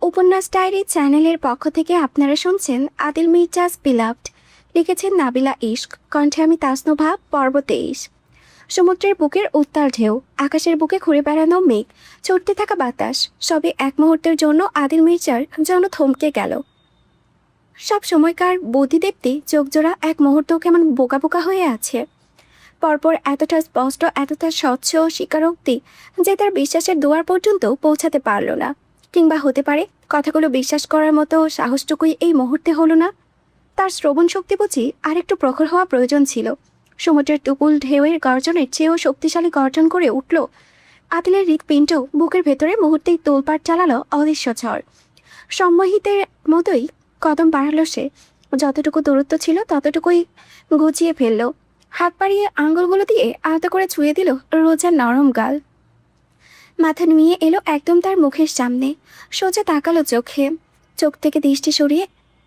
উপন্যাস ডায়েরি চ্যানেলের পক্ষ থেকে আপনারা শুনছেন আদিল মির্জাস বিলাভড। লিখেছেন নাবিলা ইশক। কণ্ঠে আমি তাসনুভা। পর্ব 23। সমুদ্রের বুকের উত্তাল ঢেউ, আকাশের বুকে ঘুরে বেড়ানো মেঘ, ছুটতে থাকা বাতাস, সবই এক মুহূর্তের জন্য আদিল মির্জার যেন থমকে গেল। সব সময়কার বুদ্ধিদীপ্তি চোখজোড়া এক মুহূর্ত কেমন বোকা বোকা হয়ে আছে। পরপর এতটা স্পষ্ট, এতটা স্বচ্ছ স্বীকারোক্তি যে তার বিশ্বাসের দুয়ার পর্যন্ত পৌঁছাতে পারল না। কিংবা হতে পারে কথাগুলো বিশ্বাস করার মতো সাহসটুকুই এই মুহূর্তে হলো না। তার শ্রবণ শক্তি বুঝি আরেকটু প্রখর হওয়া প্রয়োজন ছিল। সমুদ্রের তুকুল ঢেউয়ের গর্জনের চেয়েও শক্তিশালী গর্জন করে উঠল আদিলের হৃৎপিণ্ড। বুকের ভেতরে মুহূর্তেই তোলপাড় চালালো অদৃশ্য ঝড়। সম্মোহিতের মতোই কদম বাড়ালো সে। যতটুকু দূরত্ব ছিল ততটুকুই গুছিয়ে ফেলল। হাত বাড়িয়ে আঙুলগুলো দিয়ে আলতো করে ছুঁয়ে দিল রোজার নরম গাল। মাথা নুয়ে এলো একদম তার মুখের সামনে। সোজা তাকালো চোখে। চোখ থেকে দৃষ্টি সরিয়ে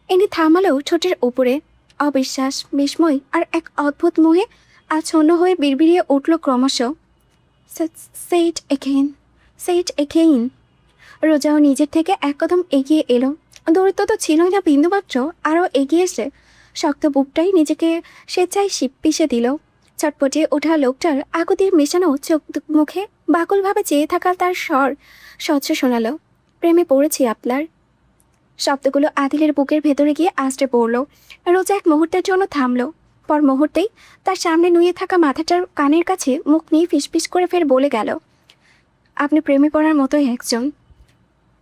এনে থামালো ঠোঁটের উপরে। অবিশ্বাস, বিস্ময় আর এক অদ্ভুত মোহে আচ্ছন্ন হয়ে বিড়বিড়িয়ে উঠল ক্রমশ, সে ইট এগেইন, সে ইট এগেইন। রোজাও নিজের থেকে এক কদম এগিয়ে এলো। দূরত্ব তো ছিলই না বিন্দুমাত্র, আরও এগিয়ে এসে শক্ত বুকটাই নিজেকে স্বেচ্ছায় পিষে দিল। চটপটিয়ে ওঠা লোকটার আকুতির মেশানো চোখ মুখে বাকুলভাবে চেয়ে থাকা তার স্বর স্বচ্ছ শোনালো, প্রেমে পড়েছি আপনার। শব্দগুলো আদিলের বুকের ভেতরে গিয়ে আছড়ে পড়ল। রোজা এক মুহূর্তের জন্য থামলো। পর মুহূর্তেই তার সামনে নুয়ে থাকা মাথাটার কানের কাছে মুখ নিয়ে ফিসফিস করে ফের বলে গেল, আপনি প্রেমে পড়ার মতোই একজন।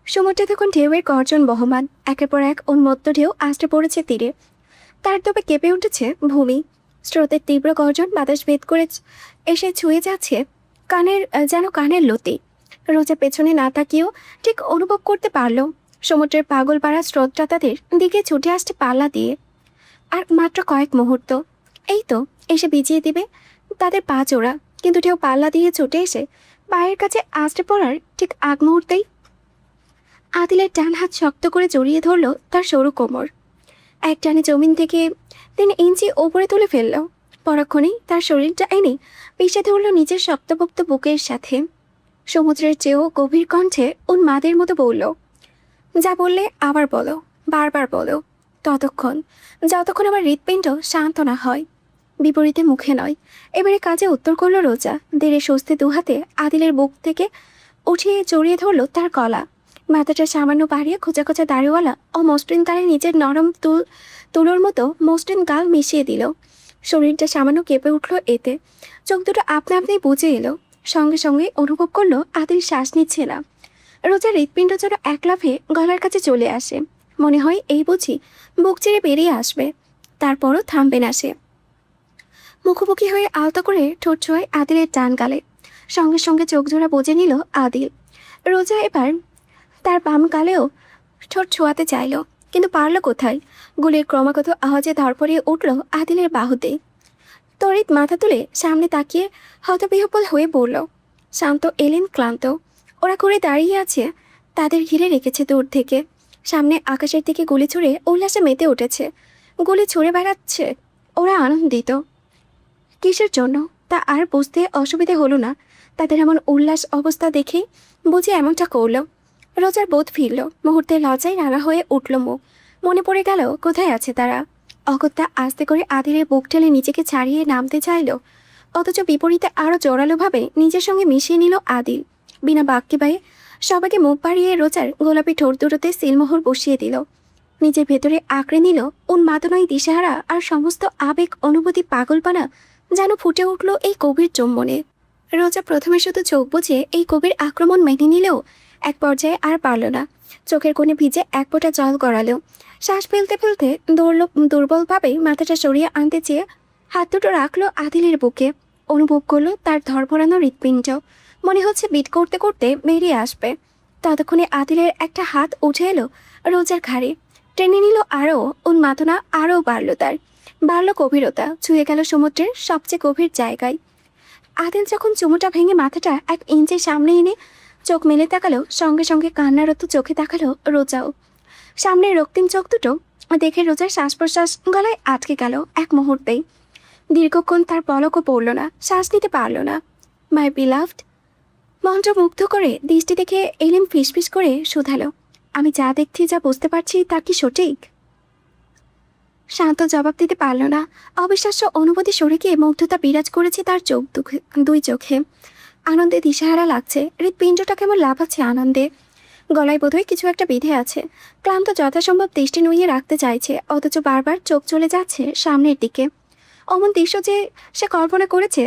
সমুদ্রে তখন ঢেউয়ের গর্জন বহমান। একের পর এক উন্মত্ত ঢেউ আছড়ে পড়েছে তীরে। তার তবে কেঁপে উঠেছে ভূমি। স্রোতের তীব্র গর্জন বাতাস ভেদ করে এসে ছুঁয়ে যাচ্ছে কানের লতি। রোজা পেছনে না তাকিয়েও ঠিক অনুভব করতে পারল সমুদ্রের পাগল পাড়া স্রোতটা তাদের দিকে ছুটে আসছে পাল্লা দিয়ে। আর মাত্র কয়েক মুহূর্ত, এই তো এসে ভিজিয়ে দিবে তাদের পা চোরা। কিন্তু ঢেউ পাল্লা দিয়ে ছুটে এসে পায়ের কাছে আছড়ে পড়ার ঠিক আগ মুহূর্তেই আদিলের ডান হাত শক্ত করে জড়িয়ে ধরল তার সরু কোমর। এক টানে জমিন থেকে 3 ইঞ্চি ওপরে তুলে ফেলল। পরক্ষণেই তার শরীরটা এনে পিষে ধরল নিজের শক্তপোক্ত বুকের সাথে। সমুদ্রের চেয়েও গভীর কণ্ঠে উন্মাদের মতো বলল, যা বললে আবার বলো, বারবার বলো, যতক্ষণ আমার হৃৎপিণ্ড শান্ত না হয়। বিপরীতে মুখে নয়, এবারে কাজে উত্তর করল রোজা। দেড়ে স্বস্তি দুহাতে আদিলের বুক থেকে উঠিয়ে জড়িয়ে ধরল তার গলা। মাথাটা সামান্য বাড়িয়ে খোঁচা খোঁচা দাড়িওয়ালা ও মসৃণ তারে নিজের নরম তুলোর মতো মসৃণ গাল মিশিয়ে দিল। শরীরটা সামান্য কেঁপে উঠল এতে। চোখ দুটো আপনা আপনি বুঝে এলো। সঙ্গে সঙ্গে অনুভব করলো আদিল শ্বাস নিচ্ছে না। রোজার হৃৎপিণ্ড যেন এক লাফে গলার কাছে চলে আসে। মনে হয় এই বুঝি বুক ছেড়ে বেরিয়ে আসবে। তারপরও থামবে না সে। মুখোমুখি হয়ে আলতো করে ঠোঁট ছোঁয় আদিলের টান গালে। সঙ্গে সঙ্গে চোখ জোড়া বুঝে নিল আদিল। রোজা এবার তার বাম গালেও ঠোঁট ছোঁয়াতে চাইল, কিন্তু পারল কোথায়। গুলির ক্রমাগত আওয়াজে ধরপড়িয়ে উঠল আদিলের বাহুতে। তড়িৎ মাথা তুলে সামনে তাকিয়ে হতবিহ্বল হয়ে পড়ল। শান্ত এলেন ক্লান্ত। ওরা করে দাঁড়িয়ে আছে, তাদের ঘিরে রেখেছে দূর থেকে। সামনে আকাশের দিকে গুলি ছুড়ে উল্লাসে মেতে উঠেছে। গুলি ছুড়ে বেড়াচ্ছে। ওরা আনন্দিত। কিসের জন্য তা আর বুঝতে অসুবিধে হলো না। তাদের এমন উল্লাস অবস্থা দেখেই বুঝে এমনটা করল। রোজার বোধ ফিরল। মুহূর্তে লজ্জায় রাঙা হয়ে উঠল মুখ। মনে পড়ে গেল কোথায় আছে তারা। অগত্যা আস্তে করে আদিলের বুক ঠেলে নিজেকে ছাড়িয়ে নামতে চাইল, অথচ বিপরীতে আরও জোরালোভাবে নিজের সঙ্গে মিশিয়ে নিল আদিল। বিনা বাক্যে বায়ে সবাইকে মুখ বাড়িয়ে রোজার গোলাপি ঠোঁট দুটোতে সিলমোহর বসিয়ে দিল। নিজের ভেতরে আঁকড়ে নিল উন্মাদনায় দিশেহারা আর সমস্ত আবেগ অনুভূতি পাগলপানা যেন ফুটে উঠল এই গভীর চুম্বনে। রোজা প্রথমে শুধু চোখ বুঝে এই গভীর আক্রমণ মেনে নিলেও এক পর্যায়ে আর পারল না। চোখের কোণে ভিজে এক ফোঁটা জল গড়ালো। শ্বাস ফেলতে ফেলতে দুর্বলভাবে মাথাটা সরিয়ে আনতে চেয়ে হাত দুটো রাখলো আদিলের বুকে। অনুভব করলো তার ধরফরানো হৃৎপিণ্ড। মনে হচ্ছে বিট করতে করতে বেরিয়ে আসবে। ততক্ষণে আদিলের একটা হাত উঠে এলো রোজার ঘাড়ে, টেনে নিল আরও। উন্মাদনা আরও বাড়ল তার, বাড়ল গভীরতা, ছুঁয়ে গেল সমুদ্রের সবচেয়ে গভীর জায়গায়। আদিল যখন চুমুটা ভেঙে মাথাটা 1 ইঞ্চি সামনে এনে চোখ মেলে তাকালো, সঙ্গে সঙ্গে কান্নারত চোখে তাকালো রোজাও। সামনের রক্তিম চোখ দুটো দেখে রোজার শ্বাস প্রশ্বাস গলায় আটকে গেল এক মুহূর্তেই। দীর্ঘক্ষণ তার পলকও পড়ল না, শ্বাস নিতে পারল না। মাই বিলাভড। মন্ত্রমুগ্ধ করে দৃষ্টি দেখে এলিম ফিসফিস করে শুধালো, আমি যা দেখছি, যা বুঝতে পারছি তা কি সঠিক? শান্ত জবাব দিতে পারল না। অবিশ্বাস্য অনুভূতি সরে গিয়ে মুগ্ধতা বিরাজ করেছে তার দুই চোখে। আনন্দে দিশেহারা লাগছে, হৃৎপিণ্ডটা কেমন লাফাচ্ছে আনন্দে। গলায় বোধহয় কিছু একটা বেঁধে আছে। ক্লান্ত যথাসম্ভব দৃষ্টি নুইয়ে রাখতে চাইছে, অথচ বারবার চোখ চলে যাচ্ছে সামনের দিকে। অমন দৃশ্য যে সে কল্পনা করেছে,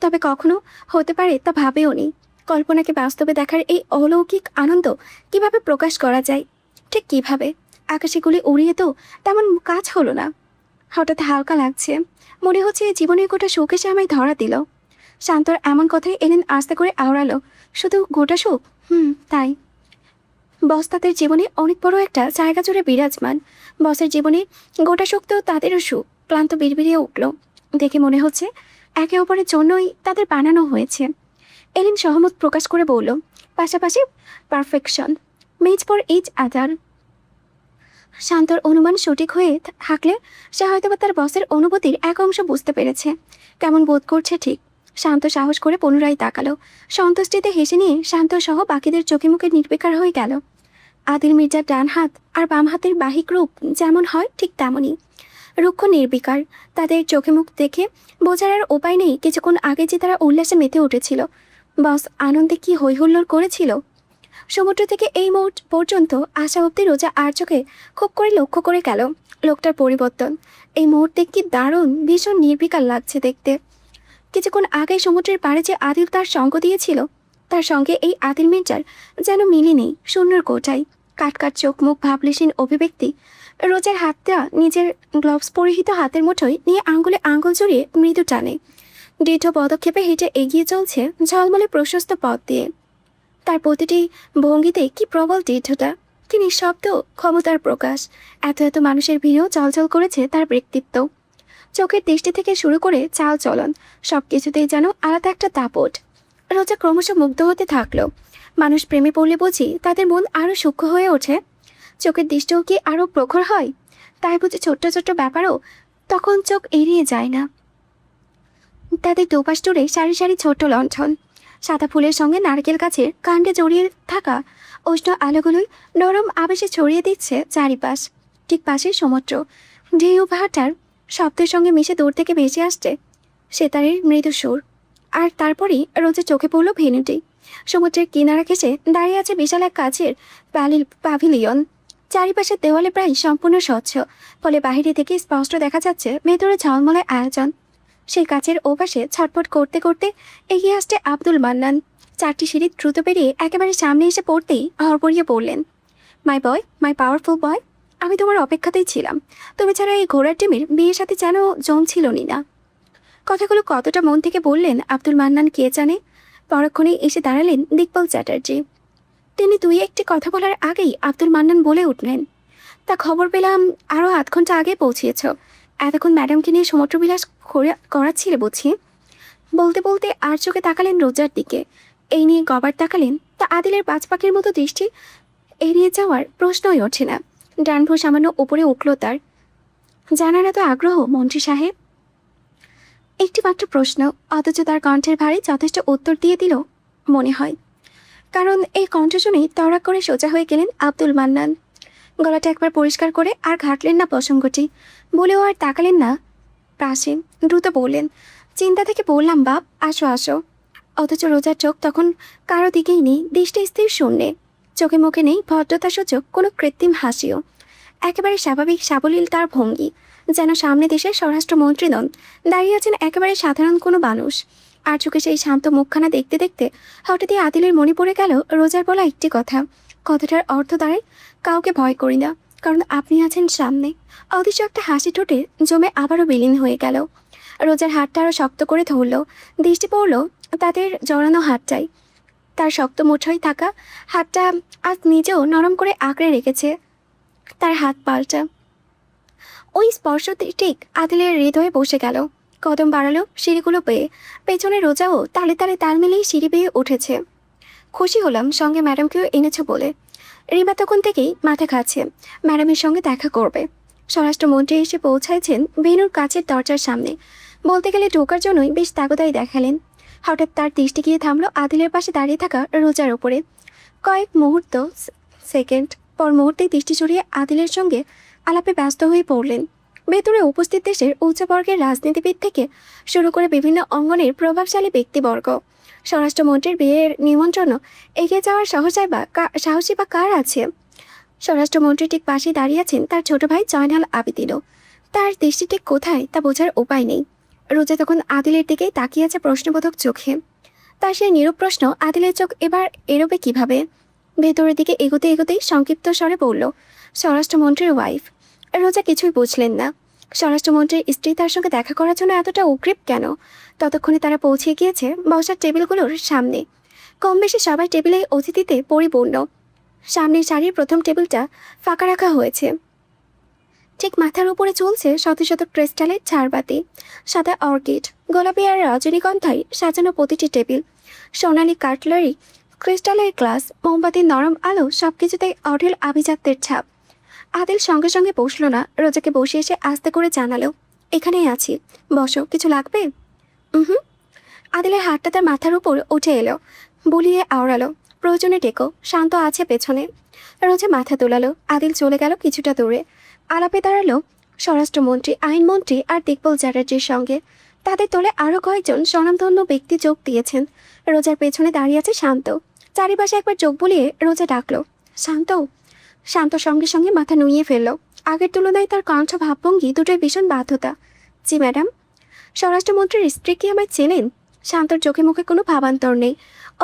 তবে কখনো হতে পারে তা ভাবেও নি। কল্পনাকে বাস্তবে দেখার এই অলৌকিক আনন্দ কিভাবে প্রকাশ করা যায়? ঠিক কিভাবে? আকাশে উড়িয়ে তো তেমন কাজ হলো না। হঠাৎ হালকা লাগছে, মনে হচ্ছে জীবনের গোটা সুখ এসে আমায় ধরা দিল। শান্তর এমন কথাই এলেন আস্তে করে আওড়ালো, শুধু গোটা সুখ? তাই। বস তাদের জীবনে অনেক বড় একটা জায়গা জুড়ে বিরাজমান। বসের জীবনে গোটা সুখ তো তাদেরও সুখ। ক্লান্ত বিড়বিড়িয়ে উঠল। দেখে মনে হচ্ছে একে অপরের জন্যই তাদের বানানো হয়েছে। এলিন সহমত প্রকাশ করে বলল, পাশাপাশি perfection, made for each other. শান্তর অনুমান সঠিক হয়ে থাকলে সে হয়তোবা তার বসের অনুভূতির এক অংশ বুঝতে পেরেছে। কেমন বোধ করছে ঠিক। শান্ত সাহস করে পুনরায় তাকালো। সন্তুষ্টিতে হেসে নিয়ে শান্ত সহ বাকিদের চোখে মুখে নির্বিকার হয়ে গেল। আদিল মির্জার ডান হাত আর বাম হাতের বাহিক রূপ যেমন হয় ঠিক তেমনই রুক্ষ নির্বিকার। তাদের চোখে মুখ দেখে বোঝার আর উপায় নেই কিছুক্ষণ আগে যে তারা উল্লাসে মেতে উঠেছিল। বস আনন্দে কি হৈহুল্লোড় করেছিল। সমুদ্র থেকে এই মোড় পর্যন্ত আসা অব্দি রোজা আর চোখে খুব করে লক্ষ্য করে গেল লোকটার পরিবর্তন। এই মুহূর্তে কি দারুণ, ভীষণ নির্বিকার লাগছে দেখতে। কিছুক্ষণ আগে সমুদ্রের পাড়ে যে আদিল তার সঙ্গ দিয়েছিল, তার সঙ্গে এই আদিল মির্জার যেন মিলে নেই, শূন্যর কোটায়। কাটকাট চোখ মুখ ভাবলেশীন অভিব্যক্তি। রোজার হাতটা নিজের গ্লাভস পরিহিত হাতের মুঠোয় নিয়ে আঙ্গুলে আঙ্গুল জড়িয়ে মৃদু টানে। দৃঢ় পদক্ষেপে হেঁটে এগিয়ে চলছে ঝলমলে প্রশস্ত পথ দিয়ে। তার প্রতিটি ভঙ্গিতে কি প্রবল দৃঢ়তা, কি নিঃশব্দ ক্ষমতার প্রকাশ। এত এত মানুষের ভিড়েও চলচল করেছে তার ব্যক্তিত্ব। চোখের দৃষ্টি থেকে শুরু করে চাল চলন সব কিছুতেই যেন আলাদা একটা দাপট। রোজা ক্রমশ মুগ্ধ হতে থাকলো। মানুষ প্রেমে পড়লে বুঝি তাদের মন আরও সূক্ষ্ম হয়ে ওঠে, চোখের দৃষ্টিও কি আরও প্রখর হয়। তাই বুঝি ছোট্ট ছোট্ট ব্যাপারও তখন চোখ এড়িয়ে যায় না। তাদের দুপাশ জুড়ে সারি সারি ছোট্ট লণ্ঠন, সাদা ফুলের সঙ্গে নারকেল গাছের কাণ্ডে জড়িয়ে থাকা উষ্ণ আলোগুলোই নরম আবেশে ছড়িয়ে দিচ্ছে চারিপাশ। ঠিক পাশে সমুদ্র, ঢেউ ভাটার শব্দের সঙ্গে মিশে দূর থেকে ভেসে আসছে সেতারের মৃদু সুর। আর তারপরেই রোজের চোখে পড়ল ভেন্যুটি। সমুদ্রের কিনারা ঘেঁষে দাঁড়িয়ে আছে বিশাল এক কাচের প্যাভিলিয়ন। চারিপাশের দেওয়ালে প্রায় সম্পূর্ণ স্বচ্ছ, ফলে বাহিরে থেকে স্পষ্ট দেখা যাচ্ছে ভেতরে ঝলমলে আয়োজন। সেই কাচের ওপাশে ছটফট করতে করতে এগিয়ে আসছে আব্দুল মান্নান। 4টি সিঁড়ি দ্রুত পেরিয়ে একেবারে সামনে এসে পড়তেই হড়বড়িয়ে পড়লেন, মাই বয়, মাই পাওয়ারফুল বয়, আমি তোমার অপেক্ষাতেই ছিলাম। তুমি ছাড়া এই ঘোড়ার টিমের বিয়ের সাথে যেন জমছিলই না। কথাগুলো কতটা মন থেকে বললেন আব্দুল মান্নান কে জানে। পরক্ষণেই এসে দাঁড়ালেন দিকপাল চ্যাটার্জি। তিনি দুই একটি কথা বলার আগেই আব্দুল মান্নান বলে উঠলেন, তা খবর পেলাম আরও 8 ঘন্টা আগে পৌঁছিয়েছ। এতক্ষণ ম্যাডামকে নিয়ে সমুদ্রবিলাস করাচ্ছিলে বুঝি। বলতে বলতে আর চোখে তাকালেন রোজার দিকে। এই নিয়ে গবার তাকালেন তা আদিলের বাজ পাখির মতো দৃষ্টি এড়িয়ে যাওয়ার প্রশ্নই ওঠে না। ডানভো সামান্য উপরে উঠল তার। জানার এত আগ্রহ মন্ত্রী সাহেব? একটি মাত্র প্রশ্ন, অথচ তার কণ্ঠের ভারে যথেষ্ট উত্তর দিয়ে দিল মনে হয়। কারণ এই কণ্ঠ শুনেই তড়াক করে সোজা হয়ে গেলেন আব্দুল মান্নান। গলাটা একবার পরিষ্কার করে আর ঘাটলেন না প্রসঙ্গটি, বলেও আর তাকালেন না পাশে। দ্রুত বললেন, চিন্তা থেকে বললাম বাপ, আসো আসো। অথচ রোজার চোখ তখন কারো দিকেই নেই, দৃষ্টি স্থির শূন্যে। চোখে মুখে নেই ভদ্রতা সূচক কোনো কৃত্রিম হাসিও। একেবারে স্বাভাবিক সাবলীল তার ভঙ্গি, যেন সামনে দেশের স্বরাষ্ট্রমন্ত্রী নন, দাঁড়িয়ে আছেন একেবারে সাধারণ কোনো মানুষ। আর চোখে সেই শান্ত মুখখানা দেখতে দেখতে হঠাৎই আদিলের মনে পড়ে গেল রোজার বলা একটি কথা। কথাটার অর্থ দাঁড়ায়, কাউকে ভয় করি না, কারণ আপনি আছেন সামনে। অদৃশ্য একটা হাসি ঠোঁটে জমে আবারও বিলীন হয়ে গেল। রোজার হাতটা আরও শক্ত করে ধরল। দৃষ্টি পড়ল তাদের জড়ানো হাতটাই। তার শক্ত মুঠোয় থাকা হাতটা আজ নিজেও নরম করে আঁকড়ে রেখেছে তার হাত পাল্টা। ওই স্পর্শ ঠিক আদিলের হৃদয়ে বসে গেল। কদম বাড়ালো সিঁড়িগুলো পেয়ে। পেছনে রোজাও তালে তালে তাল মিলিয়ে সিঁড়ি বেয়ে উঠেছে। খুশি হলাম সঙ্গে ম্যাডামকেও এনেছে বলে। রিমা তখন থেকেই মাথা খাচ্ছে ম্যাডামের সঙ্গে দেখা করবে। স্বরাষ্ট্রমন্ত্রী এসে পৌঁছাইছেন ভেনুর কাছের দরজার সামনে। বলতে গেলে ঢোকার জন্যই বেশ তাগদাই দেখালেন। হঠাৎ তার দৃষ্টি গিয়ে থামলো আদিলের পাশে দাঁড়িয়ে থাকা রোজার ওপরে। কয়েক মুহূর্ত সেকেন্ড পর মুহূর্তে দৃষ্টি সরিয়ে আদিলের সঙ্গে আলাপে ব্যস্ত হয়ে পড়লেন। ভেতরে উপস্থিত দেশের উচ্চবর্গের রাজনীতিবিদ থেকে শুরু করে বিভিন্ন অঙ্গনের প্রভাবশালী ব্যক্তিবর্গ। স্বরাষ্ট্রমন্ত্রীর বিয়ের নিমন্ত্রণ এগিয়ে যাওয়ার সাহসী বা কার আছে? স্বরাষ্ট্রমন্ত্রী ঠিক পাশে দাঁড়িয়ে আছেন তার ছোট ভাই জয়নাল আবেদিনও। তার দৃষ্টি ঠিক কোথায় তা বোঝার উপায় নেই। রোজা তখন আদিলের দিকেই তাকিয়ে আছে প্রশ্নবোধক চোখে। তার সেই নীরব প্রশ্ন আদিলের চোখ এবার এড়োবে কিভাবে? ভেতরের দিকে এগোতে এগোতেই সংক্ষিপ্ত স্বরে বলল, স্বরাষ্ট্রমন্ত্রীর ওয়াইফ। রোজা কিছুই বুঝলেন না। স্বরাষ্ট্রমন্ত্রীর স্ত্রী তার সঙ্গে দেখা করার জন্য এতটা উগ্রীব কেন? ততক্ষণে তারা পৌঁছে গিয়েছে বসার টেবিলগুলোর সামনে। কম বেশি সবাই টেবিলে অতিথিতে পরিপূর্ণ। সামনের সারির প্রথম টেবিলটা ফাঁকা রাখা হয়েছে। ঠিক মাথার উপরে চলছে শত শত ক্রিস্টালের ঝাড়বাতি, সাদা অর্কিড, গোলাপি আর রজনীগন্ধায় সাজানো প্রতিটি টেবিল। সোনালি কাটলারি, ক্রিস্টালের গ্লাস, মোমবাতির নরম আলো, সবকিছুতেই অঢেল আভিজাত্যের ছাপ। আদিল সঙ্গে সঙ্গে বসল না, রোজাকে বসে এসে আস্তে করে জানালো, এখানেই আছি, বসো, কিছু লাগবে? হুম। আদিলের হাতটা তার মাথার উপর উঠে এলো, বলিয়ে আওড়ালো, প্রয়োজনে ডেকো, শান্ত আছে পেছনে। রোজা মাথা তোলালো। আদিল চলে গেল কিছুটা দূরে। আলাপে দাঁড়ালো স্বরাষ্ট্রমন্ত্রী, আইনমন্ত্রী আর দিকপাল চ্যাটার্জির সঙ্গে। তাদের তোলে আরও কয়েকজন স্বনামধন্য ব্যক্তি যোগ দিয়েছেন। রোজার পেছনে দাঁড়িয়ে আছে শান্ত। চারিপাশে একবার চোখ বুলিয়ে রোজা ডাকলো, শান্ত। শান্ত সঙ্গে সঙ্গে মাথা নুইয়ে ফেলল। আগের তুলনায় তার কণ্ঠ ভাবভঙ্গি দুটোই ভীষণ বাধ্যতা। জি ম্যাডাম। স্বরাষ্ট্রমন্ত্রীর স্ত্রী কি আমায় চেনেন? শান্তর চোখে মুখে কোনো ভাবান্তর নেই,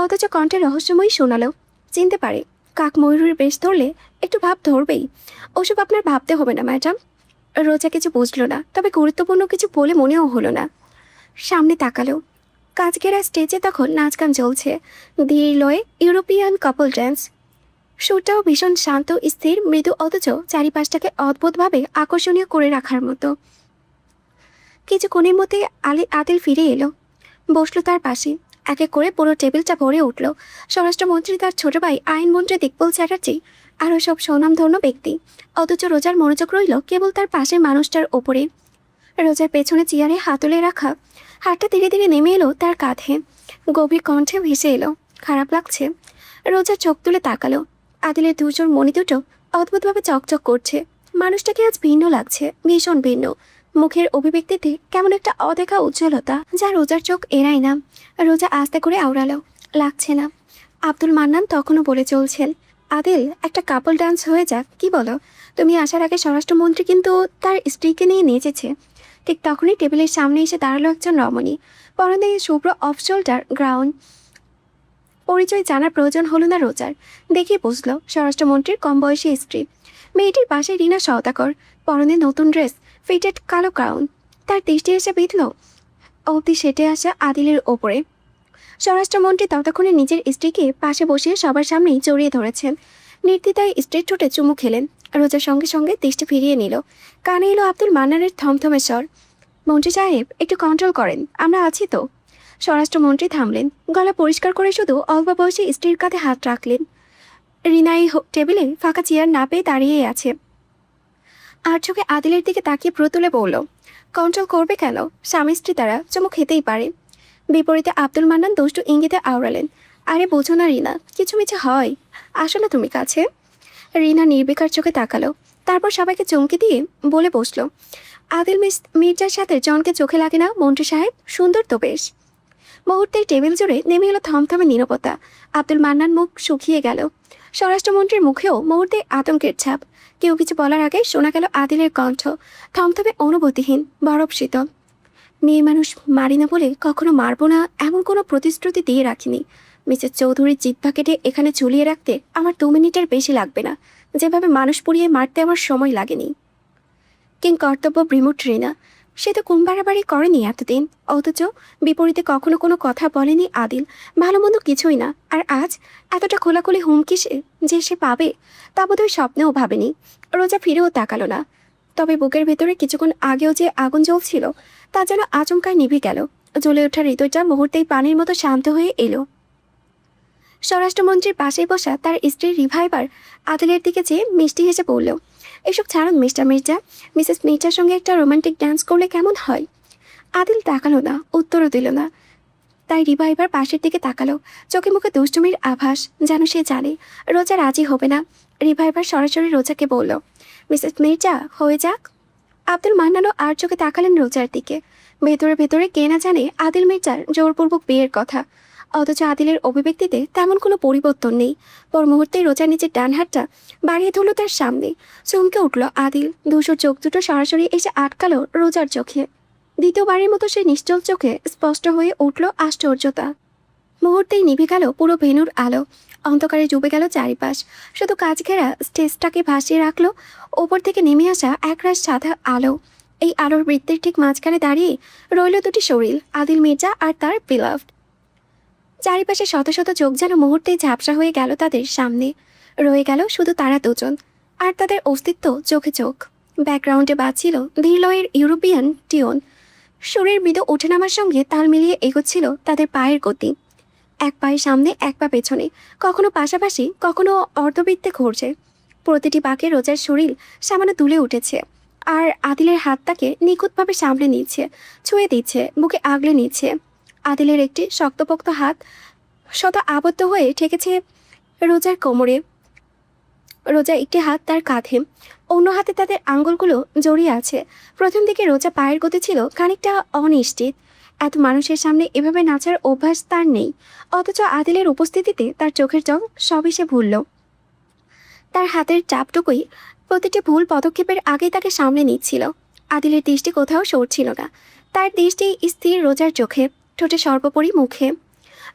অথচ কণ্ঠে রহস্যময়ী শোনালো, চিনতে পারে। কাক ময়ূরের বেশ ধরলে একটু ভাব ধরবেই। ওসব আপনার ভাবতে হবে না ম্যাডাম। রোজা কিছু বুঝলো না, তবে গুরুত্বপূর্ণ কিছু বলে মনেও হলো না। সামনে তাকালো। কাজ ঘেরা স্টেজে তখন নাচ গান চলছে, ধীর লয়ে ইউরোপিয়ান কাপল ড্যান্স। সুরটাও ভীষণ শান্ত, স্থির, মৃদু, অথচ চারিপাশটাকে অদ্ভুতভাবে আকর্ষণীয় করে রাখার মতো। কিছুক্ষণের মধ্যে আদিল ফিরে এলো, বসলো তার পাশে। এক এক করে পুরো টেবিলটা ভরে উঠল। স্বরাষ্ট্রমন্ত্রী, তার ছোট ভাই আইনমন্ত্রী দিকপাল চ্যাটার্জি, আরও সব স্বনামধন্য ব্যক্তি। অথচ রোজার মনোযোগ রইল কেবল তার পাশের মানুষটার ওপরে। রোজার পেছনে চেয়ারে হাতলে রাখা হাতটা ধীরে ধীরে নেমে এলো তার কাঁধে। গভীর কণ্ঠে ভেসে এলো, খারাপ লাগছে? রোজা চোখ তুলে তাকালো। আদিলের দুজোর মণি দুটো অদ্ভুতভাবে চকচক করছে। মানুষটাকে আজ ভিন্ন লাগছে, ভীষণ ভিন্ন। মুখের অভিব্যক্তিতে কেমন একটা অদেখা উজ্জ্বলতা, যা রোজার চোখ এড়ায় না। রোজা আস্তে করে আওড়ালো, লাগছে না। আব্দুল মান্নান তখনও বলে চলছেন, আদিল, একটা কাপল ডান্স হয়ে যাক, কি বলো? তুমি আসার আগে স্বরাষ্ট্রমন্ত্রী কিন্তু তার স্ত্রীকে নিয়ে নেচেছে। ঠিক তখনই টেবিলের সামনে এসে দাঁড়ালো একজন রমণী, পরনে শুভ্র অফ শোল্ডার গ্রাউন্ড। পরিচয় জানার প্রয়োজন হলো না রোজার, দেখে বুঝলো স্বরাষ্ট্রমন্ত্রীর কম বয়সী স্ত্রী। মেয়েটির পাশে রিনা সওদাগর, পরনে নতুন ড্রেস, ফিটেড কালো গাউন। তার দৃষ্টি এসে বিঁধল অবধি সেটে আসা আদিলের ওপরে। স্বরাষ্ট্রমন্ত্রী ততক্ষণে নিজের স্ত্রীকে পাশে বসিয়ে সবার সামনেই জড়িয়ে ধরেছেন। নির্দ্বিধায় স্ত্রীর ঠোঁটে চুমু খেলেন। রোজার সঙ্গে সঙ্গে দৃষ্টি ফিরিয়ে নিল। কানে এলো আব্দুল মান্নানের থমথমে স্বর, মন্ত্রী সাহেব, একটু কন্ট্রোল করেন, আমরা আছি তো। স্বরাষ্ট্রমন্ত্রী থামলেন, গলা পরিষ্কার করে শুধু অল্প বয়সী স্ত্রীর কাঁধে হাত রাখলেন। রিনাই টেবিলে ফাঁকা চেয়ার না পেয়ে দাঁড়িয়েই আছে। আর চোখে আদিলের দিকে তাকিয়ে ভ্রু তুলে বলল, কন্ট্রোল করবে কেন? স্বামী স্ত্রী তারা চুমু খেতেই পারে। বিপরীতে আব্দুল মান্নান দুষ্টু ইঙ্গিতে আওড়ালেন, আরে বোঝো না রিনা, কিছু মিছে হয়, আসো না তুমি কাছে। রিনা নির্বিকার চোখে তাকালো, তারপর সবাইকে চমকে দিয়ে বলে বসলো, আদিল মির্জার সাথে জনকে চোখে লাগে না মন্ত্রী সাহেব? সুন্দর তো বেশ। মুহূর্তেই টেবিল জুড়ে নেমে এলো থমথমে নীরবতা। আব্দুল মান্নান মুখ শুকিয়ে গেল। স্বরাষ্ট্রমন্ত্রীর মুখেও মুহূর্তে আতঙ্কের ছাপ। কেউ কিছু বলার আগে শোনা গেল আদিলের কণ্ঠ, থমথমে অনুভূতিহীন, বরফ শীতল। মেয়ে মানুষ মারি না বলে কখনো মারবো না এমন কোনো প্রতিশ্রুতি দিয়ে রাখিনি। মিসেস চৌধুরীর জিহ্বা কেটে এখানে ঝুলিয়ে রাখতে আমার 2 মিনিটের বেশি লাগবে না, যেভাবে মানুষ পুড়িয়ে মারতে আমার সময় লাগেনি। কিং কর্তব্য বিমূঢ় রিনা, সে তো কুম বাড়াবাড়ি করেনি এতদিন, অথচ বিপরীতে কখনো কোনো কথা বলেনি আদিল, ভালো মন্দ কিছুই না। আর আজ এতটা খোলাখুলি হুমকি যে সে পাবে, তা বোধহয় স্বপ্নেও ভাবেনি। রোজা ফিরেও তাকালো না, তবে বুকের ভেতরে কিছুক্ষণ আগেও যে আগুন জ্বলছিল তা যেন আচমকায় নিভে গেল। জ্বলে ওঠা হৃদয়টা মুহূর্তেই পানির মতো শান্ত হয়ে এলো। স্বরাষ্ট্রমন্ত্রীর পাশেই বসা তার স্ত্রী রিভা এবার আদিলের দিকে চেয়ে মিষ্টি হেসে বলল, এসব ছাড়ুন মিস্টার মির্জা, মিসেস মির্জার সঙ্গে একটা রোমান্টিক ডান্স করলে কেমন হয়? আদিল তাকালো না, উত্তরও দিল না। তাই রিভা এবার পাশের দিকে তাকালো, চোখে মুখে দুষ্টুমির আভাস, যেন সে জানে রোজা রাজি হবে না। রিভা এবার সরাসরি রোজাকে বলল, মিসেস মির্জা হয়ে যাক। আব্দুল মান্নানও আর চোখে তাকালেন রোজার দিকে। ভেতরে ভেতরে কে না জানে আদিল মির্জার জোরপূর্বক বিয়ের কথা, অথচ আদিলের অভিব্যক্তিতে তেমন কোনো পরিবর্তন নেই। পর মুহূর্তেই রোজা নিজের ডান হাতটা বাড়িয়ে ধরল তার সামনে। চমকে উঠল আদিল। ধূসর চোখ দুটো সরাসরি এসে আটকালো রোজার চোখে। দ্বিতীয়বারের মতো সে নিশ্চল চোখে স্পষ্ট হয়ে উঠল আশ্চর্যতা। মুহূর্তেই নিভে গেল পুরো ভেন্যুর আলো। অন্ধকারে ডুবে গেল চারিপাশ। শুধু কাজ ঘেরা স্টেজটাকে ভাসিয়ে রাখলো ওপর থেকে নেমে আসা একরাশ সাদা আলো। এই আলোর বৃত্তের ঠিক মাঝখানে দাঁড়িয়ে রইল দুটি শরীর, আদিল মির্জা আর তার বিলাভড। চারিপাশে শত শত চোখ যেন মুহূর্তেই ঝাপসা হয়ে গেল তাদের সামনে। রয়ে গেল শুধু তারা দুজন, আর তাদের অস্তিত্ব চোখে চোখ। ব্যাকগ্রাউন্ডে বাজছিল ধীরলয়ের ইউরোপিয়ান টিউন। সুরের মৃদু ওঠে নামার সঙ্গে তাল মিলিয়ে এগোচ্ছিল তাদের পায়ের গতি। এক পায়ে সামনে, এক পা পেছনে, কখনো পাশাপাশি, কখনো অর্ধবৃত্তে ঘুরছে। প্রতিটি পাকে রোজার শরীর সামান্য তুলে উঠেছে, আর আদিলের হাতটাকে নিখুঁতভাবে সামলে নিচ্ছে, ছুঁয়ে দিচ্ছে, বুকে আগলে নিচ্ছে। আদিলের একটি শক্তপোক্ত হাত শত আবদ্ধ হয়ে ঠেকেছে রোজার কোমরে। রোজা একটি হাত তার কাঁধে, অন্য হাতে তাদের আঙ্গুলগুলো জড়িয়ে আছে। প্রথম দিকে রোজা পায়ের গতি ছিল খানিকটা অনিশ্চিত। এত মানুষের সামনে এভাবে নাচার অভ্যাস তার নেই, অথচ আদিলের উপস্থিতিতে তার চোখের জল সবই সে ভুলল। তার হাতের চাপটুকুই প্রতিটি ভুল পদক্ষেপের আগেই তাকে সামলে নিচ্ছিল। আদিলের দৃষ্টি কোথাও সরছিল না, তার দৃষ্টি স্থির রোজার চোখে, ঠোঁটে সর্বোপরি মুখে।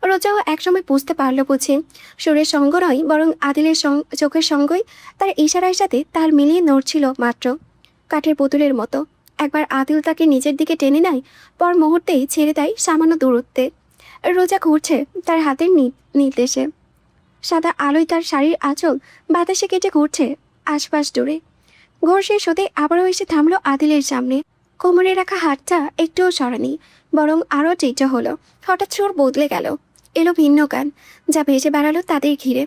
রোজাও একসময় বুঝতে পারল বুঝে, সুরের সঙ্গ নয় বরং আদিলের চোখের সঙ্গই তার ইশারার সাথে তাল মিলিয়ে নড়ছিল মাত্র, কাঠের পুতুলের মতো। একবার আদিল তাকে নিজের দিকে টেনে নেয়, পর মুহূর্তেই ছেড়ে দেয় সামান্য দূরত্বে। রোজা ঘুরছে তার হাতের নির্দেশে। সাদা আলোয় তার শাড়ির আঁচল বাতাসে কেটে ঘুরছে আশপাশ জুড়ে। ঘর শেষ হতে আবারও এসে থামলো আদিলের সামনে। কোমরে রাখা হাতটা একটুও সরানি, বরং আরও টেটা হলো। হঠাৎ সুর বদলে গেল, এলো ভিন্ন গান, যা ভেসে বেড়ালো তাদের ঘিরে।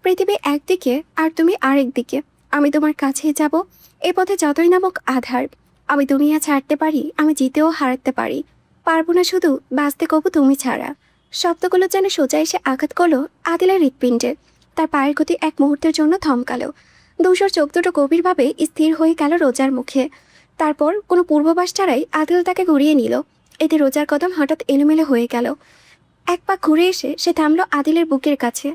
পৃথিবী একদিকে আর তুমি আরেক দিকে, আমি তোমার কাছে যাব, এ পথে যতই নামক আধার। আমি দুনিয়া ছাড়তে পারি, আমি জিতেও হারাতে পারি, পারবো না শুধু বাঁচতে কবু তুমি ছাড়া। শব্দগুলো যেন সোজা এসে আঘাত করলো আদিলের হৃৎপিণ্ডে। তার পায়ের গতি এক মুহূর্তের জন্য থমকালো। ধূসর চোখ দুটো গভীরভাবে স্থির হয়ে গেল রোজার মুখে। তারপর কোনো পূর্বাভাস ছাড়াই আদিল তাকে ঘুরিয়ে নিল। এতে রোজার কদম হঠাৎ এলোমেলো হয়ে গেল। এক পা ঘুরে এসে সে থামলো আদিলের বুকের কাছে।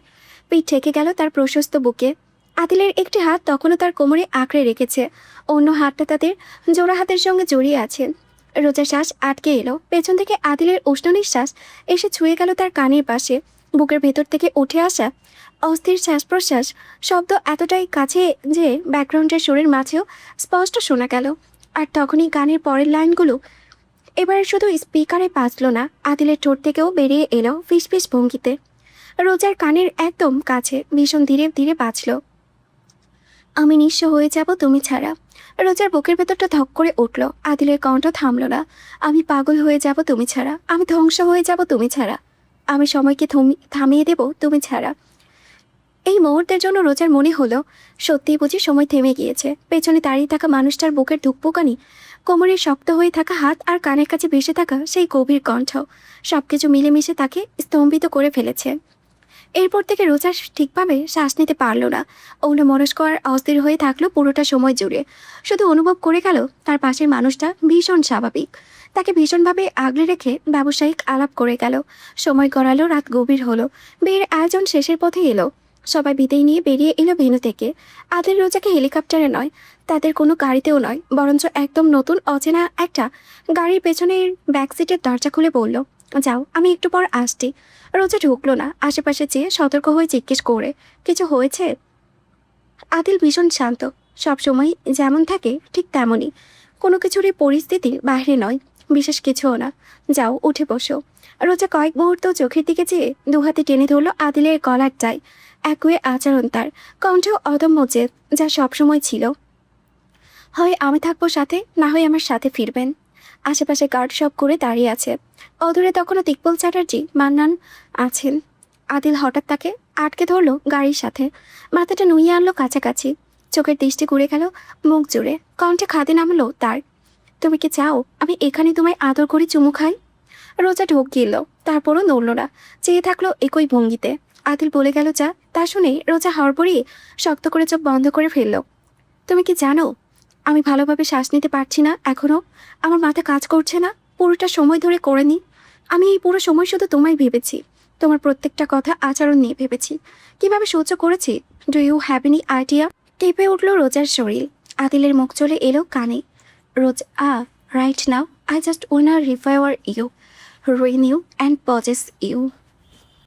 পিঠ ঠেকে গেল তার প্রশস্ত বুকে। আদিলের একটি হাত তখনও তার কোমরে আঁকড়ে রেখেছে, অন্য হাতটা তাদের জোড়া হাতের সঙ্গে জড়িয়ে আছে। রোজার শ্বাস আটকে এলো। পেছন থেকে আদিলের উষ্ণ নিঃশ্বাস এসে ছুঁয়ে গেল তার কানের পাশে। বুকের ভেতর থেকে উঠে আসা অস্থির শ্বাস প্রশ্বাস শব্দ এতটাই কাছে যে ব্যাকগ্রাউন্ডের সুরের মাঝেও স্পষ্ট শোনা গেল। আর তখনই গানের পরের লাইনগুলো এবার শুধু স্পিকারে বাজল না, আদিলের ঠোঁট থেকেও বেরিয়ে এলো ফিসফিস ভঙ্গিতে। রোজার কানের একদম কাছে ভীষণ ধীরে ধীরে বাজল, আমি নিঃস্ব হয়ে যাব তুমি ছাড়া। রোজার বুকের ভেতরটা ধক করে উঠল। আদিলের কণ্ঠ থামল না, আমি পাগল হয়ে যাব তুমি ছাড়া, আমি ধ্বংস হয়ে যাব তুমি ছাড়া, আমি সময়কে থামিয়ে দেব তুমি ছাড়া। এই মুহূর্তের জন্য রোজার মনে হলো সত্যিই বুঝি সময় থেমে গিয়েছে। পেছনে দাঁড়িয়ে থাকা মানুষটার বুকের ধুকপুকানি, কোমরের শক্ত হয়ে থাকা হাত আর কানের কাছে ভেসে থাকা সেই গভীর কণ্ঠ, সবকিছু মিলেমিশে তাকে স্তম্ভিত করে ফেলেছে। এরপর থেকে রোজা ঠিকভাবে শ্বাস নিতে পারল না। অন্যমনস্ক আর অস্থির হয়ে থাকলো পুরোটা সময় জুড়ে। শুধু অনুভব করে গেল তার পাশের মানুষটা ভীষণ স্বাভাবিক। তাকে ভীষণভাবে আগলে রেখে ব্যবসায়িক আলাপ করে গেল। সময় গড়ালো, রাত গভীর হলো। বিয়ের আয়োজন শেষের পথে এলো। সবাই বিদায় নিয়ে বেরিয়ে এলো ভেন্যু থেকে। আদিল রোজাকে হেলিকপ্টারে নয়, তাদের কোনো গাড়িতেও নয়, বরঞ্চ একদম নতুন অচেনা একটা গাড়ির পেছনের ব্যাকসিটের দরজা খুলে বলল, যাও, আমি একটু পর আসছি। রোজা ঢুকলো না, আশেপাশে চেয়ে সতর্ক হয়ে জিজ্ঞেস করে, কিছু হয়েছে? আদিল ভীষণ শান্ত, সবসময় যেমন থাকে ঠিক তেমনই, কোনো কিছুরই পরিস্থিতির বাইরে নয়, বিশেষ কিছুও না। যাও, উঠে বসো। রোজা কয়েক মুহূর্ত চোখের দিকে চেয়ে দুহাতে টেনে ধরলো আদিলের গলার টাই। একই আচরণ তার, কণ্ঠ অদম্য জেদ, যা সবসময় ছিল। হয় আমি থাকবো সাথে, না হয় আমার সাথে ফিরবেন। আশেপাশে গার্ড সব করে দাঁড়িয়ে আছে। অদূরে তখনও তিকবল চ্যাটার্জি, মান্নান আছেন। আদিল হঠাৎ তাকে আটকে ধরলো গাড়ির সাথে, মাথাটা নুইয়ে আনলো কাছাকাছি। চোখের দৃষ্টি ঘুরে গেল মুখ জুড়ে, কণ্ঠে খাদে নামলো তার, তুমি কি চাও আমি এখানে তোমায় আদর করে চুমু খাই? রোজা ঢোক গিলল, তারপরও নড়ল না, চেয়ে থাকলো একই ভঙ্গিতে। আদিল বলে গেল যা। তা শুনে রোজা হড়বড়িয়ে শক্ত করে চোখ বন্ধ করে ফেলল। তুমি কি জানো আমি ভালোভাবে শ্বাস নিতে পারছি না এখনও। আমার মাথা কাজ করছে না। পুরোটা সময় ধরে করেনি। আমি এই পুরো সময় শুধু তোমায় ভেবেছি, তোমার প্রত্যেকটা কথা আচরণ নিয়ে ভেবেছি, কিভাবে সহ্য করেছি। Do you have any idea? কেঁপে উঠল রোজার শরীর। আদিলের মুখ চলে এলো কানে। Rose right now I just wanna refire you, renew and possess you.